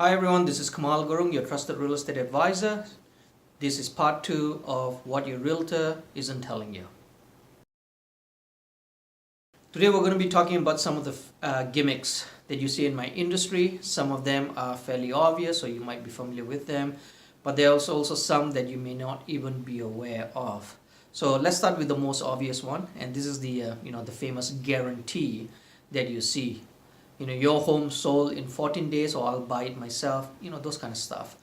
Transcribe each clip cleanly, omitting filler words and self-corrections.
Hi everyone, this is Kamal Gurung, your trusted real estate advisor. This is part 2 of what your realtor isn't telling you. Today we're going to be talking about some of the gimmicks that you see in my industry. Some of them are fairly obvious, so you might be familiar with them, but there are also some that you may not even be aware of. So let's start with the most obvious one, and this is the famous guarantee that you see. Your home sold in 14 days, or I'll buy it myself, those kind of stuff.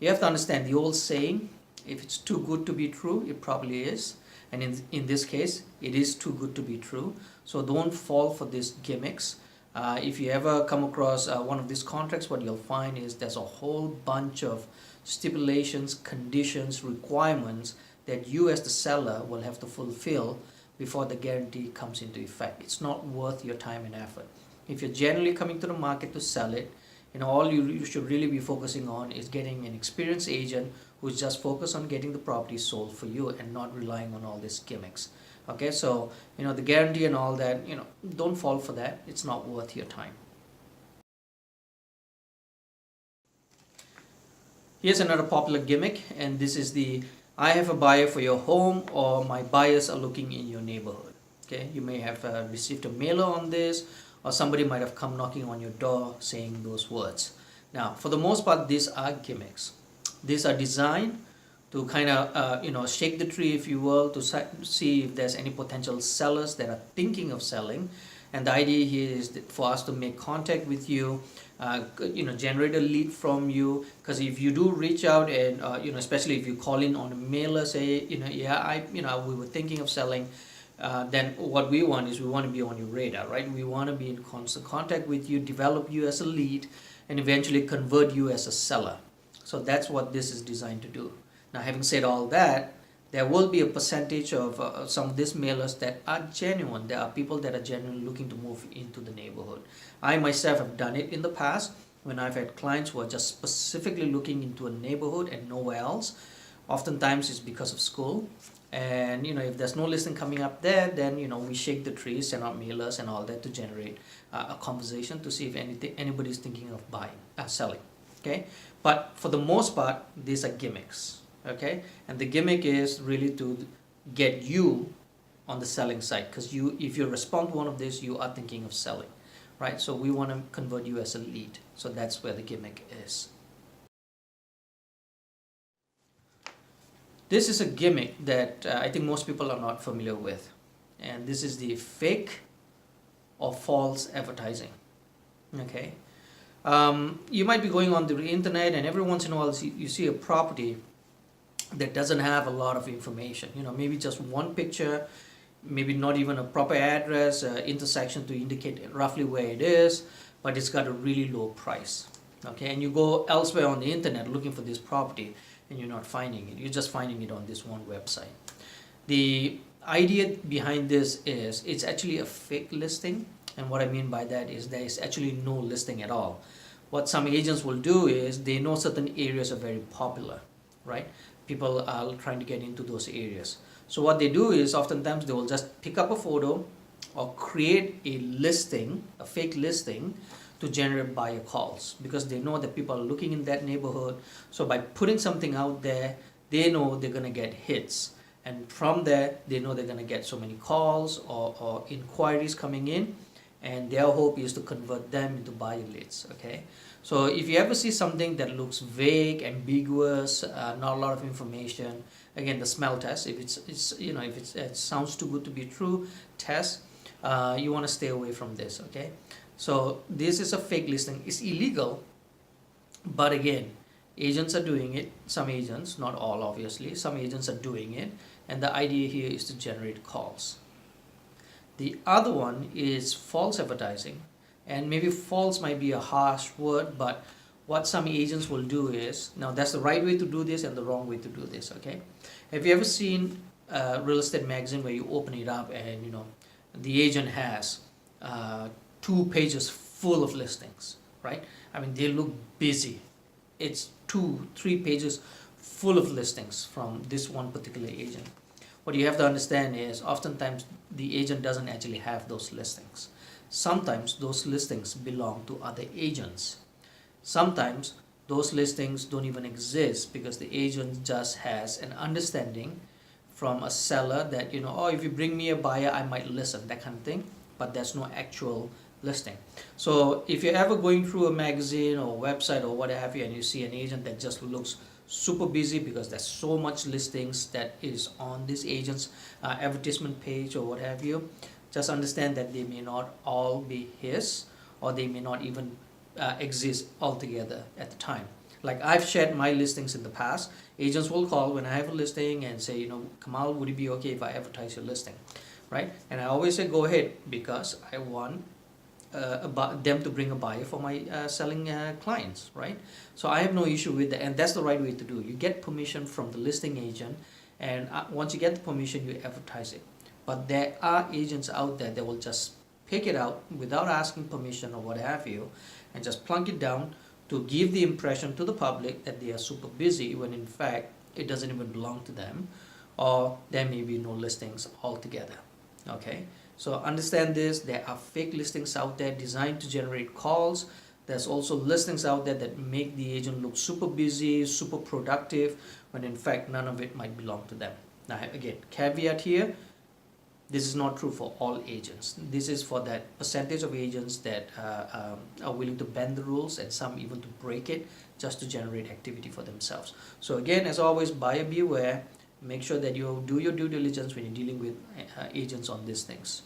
You have to understand the old saying, if it's too good to be true, it probably is. And in this case, it is too good to be true. So don't fall for these gimmicks. If you ever come across one of these contracts, what you'll find is there's a whole bunch of stipulations, conditions, requirements that you as the seller will have to fulfill before the guarantee comes into effect. It's not worth your time and effort. If you're generally coming to the market to sell it, all you should really be focusing on is getting an experienced agent who's just focused on getting the property sold for you and not relying on all these gimmicks. Okay, so the guarantee and all that, don't fall for that. It's not worth your time. Here's another popular gimmick, and this is I have a buyer for your home, or my buyers are looking in your neighborhood. Okay, you may have received a mailer on this, or somebody might have come knocking on your door saying those words. Now, for the most part, these are gimmicks. These are designed to kind of shake the tree, if you will, to see if there's any potential sellers that are thinking of selling. And the idea here is for us to make contact with you, generate a lead from you. Because if you do reach out and especially if you call in on a mailer, say we were thinking of selling. Then what we want is we want to be on your radar, right? We want to be in constant contact with you, develop you as a lead, and eventually convert you as a seller. So that's what this is designed to do. Now, having said all that, there will be a percentage of some of these mailers that are genuine. There are people that are genuinely looking to move into the neighborhood. I myself have done it in the past when I've had clients who are just specifically looking into a neighborhood and nowhere else. Oftentimes it's because of school. And if there's no listing coming up there, then we shake the trees, send out mailers and all that to generate a conversation to see if anybody's thinking of selling. Okay, but for the most part, these are gimmicks. Okay, and the gimmick is really to get you on the selling side, because if you respond to one of these, you are thinking of selling, right? So we want to convert you as a lead. So that's where the gimmick is. This is a gimmick that I think most people are not familiar with, and this is the fake or false advertising. Okay, you might be going on the internet, and every once in a while you see a property that doesn't have a lot of information. Maybe just one picture, maybe not even a proper address, intersection to indicate roughly where it is, but it's got a really low price. Okay, and you go elsewhere on the internet looking for this property, and you're not finding it. You're just finding it on this one website. The idea behind this is it's actually a fake listing, and what I mean by that is there is actually no listing at all. What some agents will do is they know certain areas are very popular, right? People are trying to get into those areas. So what they do is oftentimes they will just pick up a photo or create a listing, a fake listing, to generate buyer calls, because they know that people are looking in that neighborhood. So by putting something out there, they know they're going to get hits, and from there they know they're going to get so many calls or inquiries coming in, and their hope is to convert them into buyer leads. Okay, so if you ever see something that looks vague, ambiguous, not a lot of information, again, the smell test. If it sounds too good to be true, test. You want to stay away from this. Okay, so this is a fake listing. It's illegal, but again, agents are doing it. Some agents, not all obviously, some agents are doing it, and the idea here is to generate calls. The other one is false advertising, and maybe false might be a harsh word, but what some agents will do is, now that's the right way to do this and the wrong way to do this. Okay, have you ever seen a real estate magazine where you open it up and the agent has 2 pages full of listings, right? I mean, they look busy. It's 2-3 pages full of listings from this one particular agent. What you have to understand is oftentimes the agent doesn't actually have those listings. Sometimes those listings belong to other agents. Sometimes those listings don't even exist because the agent just has an understanding from a seller that, oh, if you bring me a buyer, I might listen, that kind of thing. But there's no actual listing. So if you're ever going through a magazine or website or what have you, and you see an agent that just looks super busy because there's so much listings that is on this agent's advertisement page or what have you, just understand that they may not all be his, or they may not even exist altogether at the time. Like I've shared my listings in the past. Agents will call when I have a listing and say, Kamal, would it be okay if I advertise your listing, right? And I always say go ahead, because I want them to bring a buyer for my selling clients, right? So I have no issue with that, and that's the right way to do. You get permission from the listing agent, and once you get the permission, you advertise it. But there are agents out there that will just pick it out without asking permission or what have you, and just plunk it down to give the impression to the public that they are super busy, when in fact it doesn't even belong to them, or there may be no listings altogether. Okay, so understand this. There are fake listings out there designed to generate calls. There's also listings out there that make the agent look super busy, super productive, when in fact none of it might belong to them. Now again, caveat here, this is not true for all agents. This is for that percentage of agents that are willing to bend the rules, and some even to break it just to generate activity for themselves. So again, as always, buyer beware. Make sure that you do your due diligence when you're dealing with agents on these things.